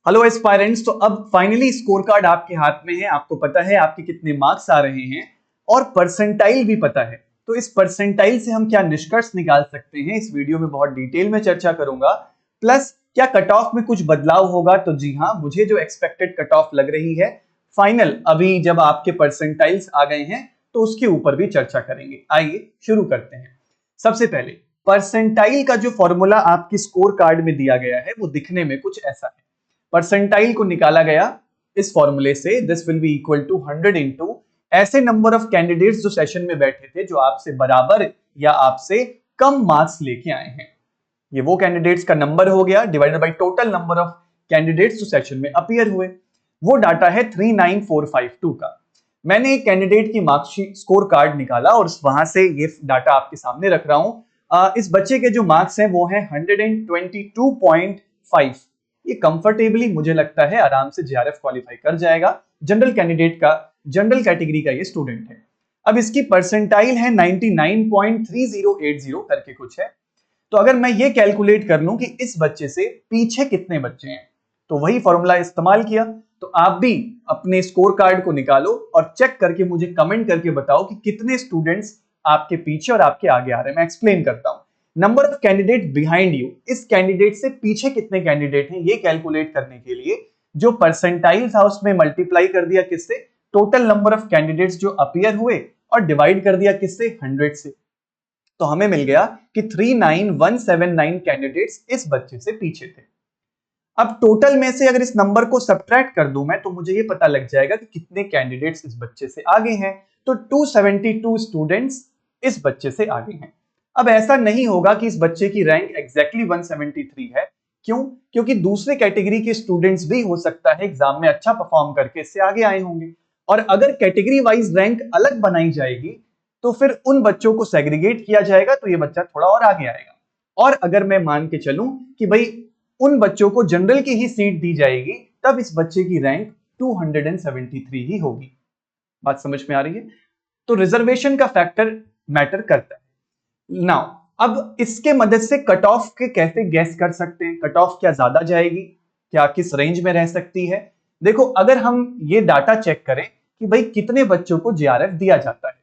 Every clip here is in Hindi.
Hello aspirants. तो अब फाइनली स्कोर कार्ड आपके हाथ में है। आपको पता है आपके कितने मार्क्स आ रहे हैं और परसेंटाइल भी पता है। तो इस परसेंटाइल से हम क्या निष्कर्ष निकाल सकते हैं, इस वीडियो में बहुत डिटेल में चर्चा करूंगा। प्लस क्या कट ऑफ में कुछ बदलाव होगा? तो जी हाँ, मुझे जो एक्सपेक्टेड कट ऑफ लग रही है फाइनल, अभी जब आपके परसेंटाइल्स आ गए हैं तो उसके ऊपर भी चर्चा करेंगे। आइए शुरू करते हैं। सबसे पहले परसेंटाइल का जो फॉर्मूला आपके स्कोर कार्ड में दिया गया है वो दिखने में कुछ ऐसा है। परसेंटाइल को निकाला गया इस फॉर्मूले से, this will be equal to 100 into ऐसे नंबर ऑफ कैंडिडेट्स जो सेशन में बैठे थे, जो आपसे बराबर या आपसे कम मार्क्स लेके आए हैं। ये वो कैंडिडेट्स का नंबर हो गया divided by total number of candidates जो सेशन में अपीयर हुए। वो डाटा है 39452 का। मैंने एक कैंडिडेट की मार्कशीट स्कोर कार्ड निकाला और वहां से ये डाटा आपके सामने रख रहा हूं। इस बच्चे के जो मार्क्स हैं वो है 122.5। ये कंफर्टेबली मुझे लगता है आराम से जेआरएफ क्वालिफाई कर जाएगा। जनरल कैंडिडेट का, जनरल कैटेगरी का ये स्टूडेंट है। अब इसकी परसेंटाइल है 99.3080 करके कुछ है। तो अगर मैं ये कैलकुलेट कर लूं कि इस बच्चे से पीछे कितने बच्चे हैं, तो वही फॉर्मूला इस्तेमाल किया। तो आप भी अपने स्कोर कार्ड को निकालो और चेक करके मुझे कमेंट करके बताओ कि कितने स्टूडेंट्स आपके पीछे और आपके आगे आ रहे हैं। मैं एक्सप्लेन करता हूं। Number of candidate behind you, इस कैंडिडेट से पीछे कितने कैंडिडेट हैं ये कैलकुलेट करने के लिए जो परसेंटाइल था उसमें मल्टीप्लाई कर दिया किससे, टोटल नंबर ऑफ कैंडिडेट्स जो अपीयर हुए, और डिवाइड कर दिया किससे, 100 से। तो हमें मिल गया कि 39179 कैंडिडेट्स इस बच्चे से पीछे थे। अब टोटल में से अगर इस नंबर को सब्ट्रैक्ट कर दूं मैं, तो मुझे ये पता लग जाएगा कि कितने कैंडिडेट्स इस बच्चे से आगे हैं। तो 272 स्टूडेंट्स इस बच्चे से आगे हैं। अब ऐसा नहीं होगा कि इस बच्चे की रैंक एग्जैक्टली 173 है। क्यों? क्योंकि दूसरे कैटेगरी के स्टूडेंट्स भी हो सकता है एग्जाम में अच्छा परफॉर्म करके इससे आगे आए होंगे। और अगर कैटेगरी वाइज रैंक अलग बनाई जाएगी तो फिर उन बच्चों को सेग्रीगेट किया जाएगा, तो ये बच्चा थोड़ा और आगे आएगा। और अगर मैं मान के चलूं कि भाई उन बच्चों को जनरल की ही सीट दी जाएगी, तब इस बच्चे की रैंक 273 ही होगी। बात समझ में आ रही है? तो रिजर्वेशन का फैक्टर मैटर करता है। नाउ अब इसके मदद से कट ऑफ के कैसे गैस कर सकते हैं, कट ऑफ क्या ज्यादा जाएगी, क्या किस रेंज में रह सकती है। देखो, अगर हम ये डाटा चेक करें कि भाई कितने बच्चों को जेआरएफ दिया जाता है,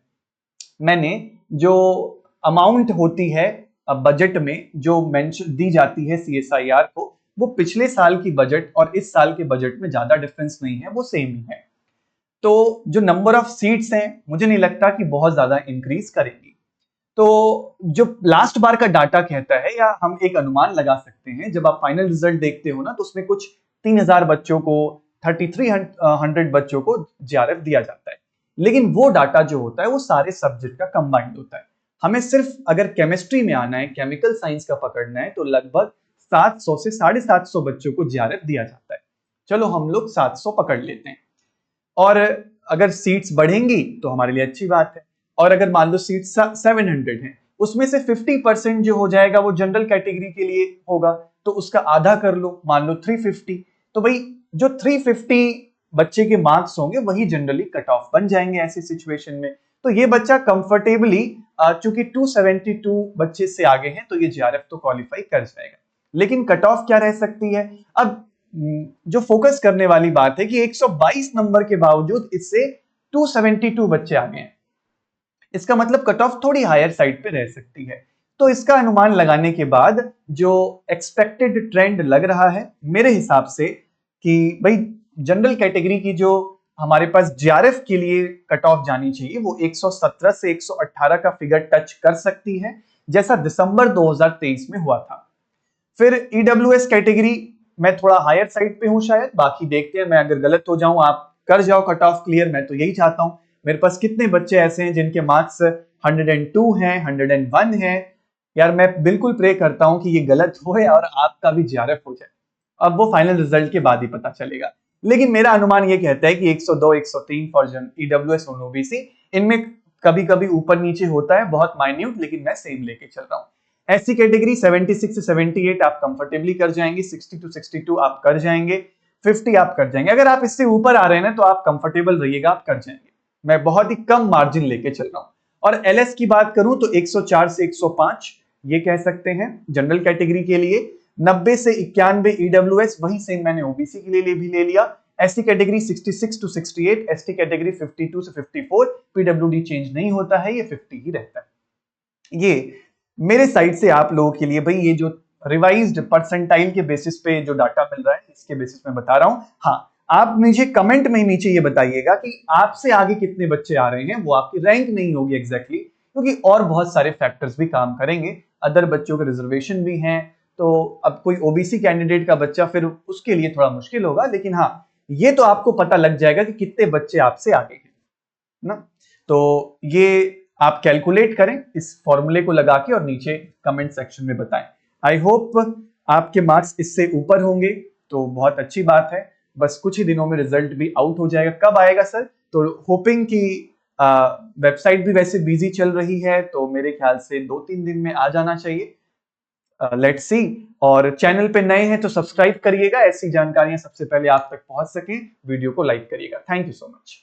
मैंने जो अमाउंट होती है बजट में जो मेंशन दी जाती है सीएसआईआर को, वो पिछले साल की बजट और इस साल के बजट में ज्यादा डिफरेंस नहीं है, वो सेम ही है। तो जो नंबर ऑफ सीट्स हैं मुझे नहीं लगता कि बहुत ज्यादा इंक्रीज करेंगी। तो जो लास्ट बार का डाटा कहता है, या हम एक अनुमान लगा सकते हैं, जब आप फाइनल रिजल्ट देखते हो ना, तो उसमें कुछ 3000 बच्चों को, 3300 बच्चों को जेआरएफ दिया जाता है। लेकिन वो डाटा जो होता है वो सारे सब्जेक्ट का कंबाइंड होता है। हमें सिर्फ अगर केमिस्ट्री में आना है, केमिकल साइंस का पकड़ना है, तो लगभग 700 से 750 बच्चों को जेआरएफ दिया जाता है। चलो हम लोग 700 पकड़ लेते हैं। और अगर सीट्स बढ़ेंगी तो हमारे लिए अच्छी बात है। और अगर मान लो सीट 700 है, उसमें से 50% जो हो जाएगा वो जनरल कैटेगरी के लिए होगा, तो उसका आधा कर लो, मान लो 350। तो भाई जो 350 बच्चे के मार्क्स होंगे वही जनरली कट ऑफ बन जाएंगे ऐसी सिचुएशन में। तो ये बच्चा कंफर्टेबली, चूंकि 272 बच्चे से आगे हैं, तो ये जेआरएफ तो क्वालिफाई कर जाएगा। लेकिन कट ऑफ क्या रह सकती है? अब जो फोकस करने वाली बात है कि 122 नंबर के बावजूद इससे 272 बच्चे आ गए हैं। इसका मतलब कट ऑफ थोड़ी हायर साइड पे रह सकती है। तो इसका अनुमान लगाने के बाद जो एक्सपेक्टेड ट्रेंड लग रहा है मेरे हिसाब से, कि भाई जनरल कैटेगरी की जो हमारे पास जेआरएफ के लिए कट ऑफ जानी चाहिए वो 117 से 118 का फिगर टच कर सकती है, जैसा दिसंबर 2023 में हुआ था। फिर ईडब्ल्यूएस कैटेगरी मैं थोड़ा हायर साइड पे हूं शायद, बाकी देखते हैं। मैं अगर गलत हो जाऊं, आप कर जाओ कट ऑफ क्लियर, मैं तो यही चाहता हूं। मेरे पास कितने बच्चे ऐसे हैं जिनके मार्क्स 102 हैं, 101 हैं? यार मैं बिल्कुल प्रे करता हूं कि ये गलत हो और आपका भी जेआरएफ हो जाए। अब वो फाइनल रिजल्ट के बाद ही पता चलेगा। लेकिन मेरा अनुमान ये कहता है कि 102, 103 फॉर ईडब्ल्यूएस और ओबीसी, इनमें कभी कभी ऊपर नीचे होता है, बहुत माइन्यूट, लेकिन मैं सेम लेके चल रहा हूं। ऐसी कैटेगरी 76 से 78 आप कंफर्टेबली कर जाएंगे, 60 टू 62 आप कर जाएंगे, 50 आप कर जाएंगे। अगर आप इससे ऊपर आ रहे हैं ना तो आप कंफर्टेबल रहिएगा, आप कर जाएंगे। मैं बहुत ही कम मार्जिन लेके चल रहा हूं। और एलएस की बात करूं तो 104 से 105 ये कह सकते हैं जनरल कैटेगरी के लिए। 90 से 91 EWS, वही सेम मैंने ओबीसी के लिए भी ले लिया। ST category 66 to 68, ST category 52 से 54, पीडब्ल्यूडी चेंज नहीं होता है, ये 50 ही रहता है। ये मेरे साइड से आप लोगों के लिए भाई ये जो रिवाइज्ड परसेंटाइल के बेसिस पे जो डाटा मिल रहा है इसके बेसिस में बता रहा हूं। हाँ, आप मुझे कमेंट में नीचे ये बताइएगा कि आपसे आगे कितने बच्चे आ रहे हैं, वो आपकी रैंक नहीं होगी एग्जैक्टली, क्योंकि और बहुत सारे फैक्टर्स भी काम करेंगे, अदर बच्चों के रिजर्वेशन भी हैं, तो अब कोई ओबीसी कैंडिडेट का बच्चा फिर उसके लिए थोड़ा मुश्किल होगा, लेकिन हाँ ये तो आपको पता लग जाएगा कि कितने बच्चे आपसे आगे हैं ना। तो ये आप कैलकुलेट करें इस फॉर्मूले को लगा के और नीचे कमेंट सेक्शन में बताएं। आई होप आपके मार्क्स इससे ऊपर होंगे तो बहुत अच्छी बात है। बस कुछ ही दिनों में रिजल्ट भी आउट हो जाएगा। कब आएगा सर? तो होपिंग की वेबसाइट भी वैसे बिजी चल रही है, तो मेरे ख्याल से 2-3 दिन में आ जाना चाहिए। Let's see. और चैनल पे नए हैं तो सब्सक्राइब करिएगा, ऐसी जानकारियां सबसे पहले आप तक पहुंच सके। वीडियो को लाइक करिएगा। Thank you so much.